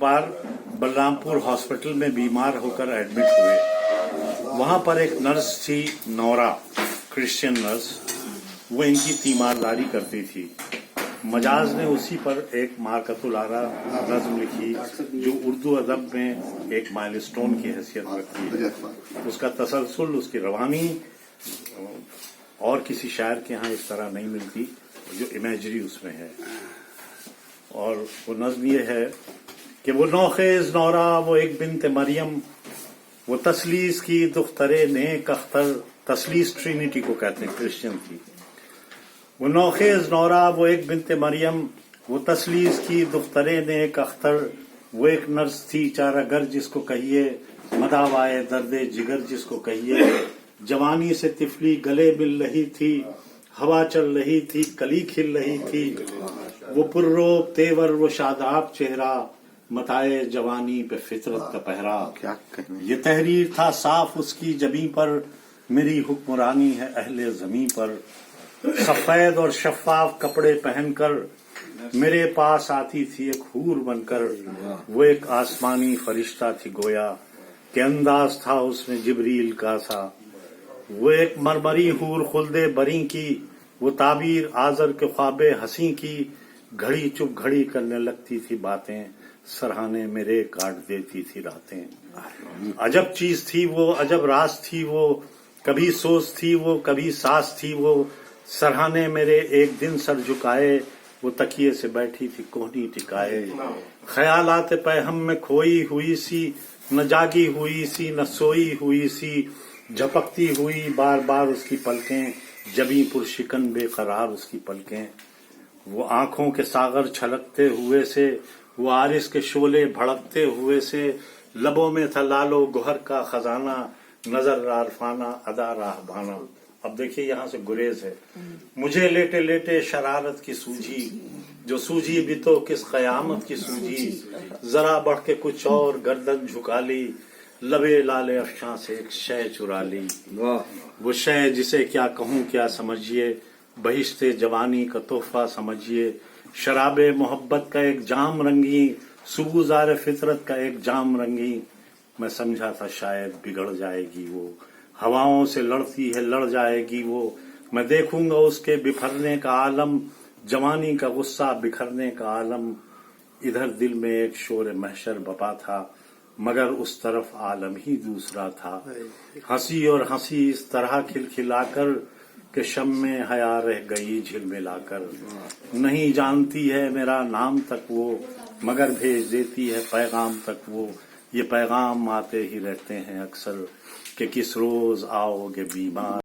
बार Balrampur hospital में बीमार होकर एडमिट हुए। वहां पर एक नर्स थी नौरा, क्रिश्चियन नर्स, वो इनकी तीमारदारी करती थी। मजाज ने उसी पर एक मारकतुल आरा नज़्म लिखी जो उर्दू अदब में एक माइलस्टोन की हैसियत रखती है। उसका तसलसल, उसकी रवानी और किसी शायर के यहाँ इस तरह नहीं मिलती जो इमेजरी उसमें है। और वो नज़्म ये है कि वो नौखेज नौरा, वो एक बिन्त मरियम, वो तसलीस की दुख्तरे नेक अख्तर, तसलीस ट्रिनिटी को कहते हैं क्रिश्चियन की। वो नौखेज नौरा, वो एक बिन्त मरियम, वो तसलीस की दुख्तरे नेक अख्तर, वो एक नर्स थी चारागर जिसको कहिए, मदावाए दर्दे जिगर जिसको कहिए। जवानी से तिफली गले मिल रही थी, हवा चल रही थी, कली खिल रही थी। वो पुर्रोब तेवर, वो शादाब चेहरा, मताए जवानी पे फितरत का पहरा। क्या ये तहरीर था साफ उसकी जबीं पर, मेरी हुक्मरानी है अहले ज़मीं पर। सफेद और शफाफ कपड़े पहनकर मेरे पास आती थी एक हूर बनकर। वो एक आसमानी फरिश्ता थी गोया, के अंदाज था उसमें जिब्रील का सा। वो एक मरमरी हूर खुल्दे बरी की, वो ताबीर आजर के ख्वाबे हंसी की। घड़ी चुप घड़ी करने लगती थी बातें, सरहाने मेरे काट देती थी रातें। अजब चीज थी वो, अजब राज थी वो, कभी सोच थी वो, कभी सास थी वो। सरहाने मेरे एक दिन सर झुकाए, वो तकिए से बैठी थी कोहनी टिकाए। ख्यालात पैहम में खोई हुई सी, न जागी हुई सी न सोई हुई सी। झपकती हुई बार बार उसकी पलकें, जबीं पुरशिकन बेकरार उसकी पलकें। वो आंखों के सागर छलकते हुए से, वो आरिस के शोले भड़कते हुए से। लबों में था लालो गोहर का खजाना, नजर आरफाना अदा राहबाना। अब देखिए यहाँ से गुरेज है। मुझे लेटे लेटे शरारत की सूझी, जो सूझी भी तो किस कयामत की सूझी। जरा बढ़ के कुछ और गर्दन झुका ली, लबे लाले अफशां से एक शय चुरा ली। वो शय जिसे क्या कहूँ क्या समझिए, बहिश्ते जवानी का तोहफा समझिए। शराबे मोहब्बत का एक जाम रंगी, सुबुजार फितरत का एक जाम रंगी। मैं समझा था शायद बिगड़ जाएगी वो, हवाओं से लड़ती है लड़ जाएगी वो। मैं देखूंगा उसके बिखरने का आलम, जवानी का गुस्सा बिखरने का आलम। इधर दिल में एक शोर महशर बपा था, मगर उस तरफ आलम ही दूसरा था। हंसी और हंसी इस तरह खिलखिलाकर, कि शम में हया रह गई झिलमिलाकर। नहीं जानती है मेरा नाम तक वो, मगर भेज देती है पैगाम तक वो। ये पैगाम आते ही रहते हैं अक्सर, कि किस रोज आओगे बीमार।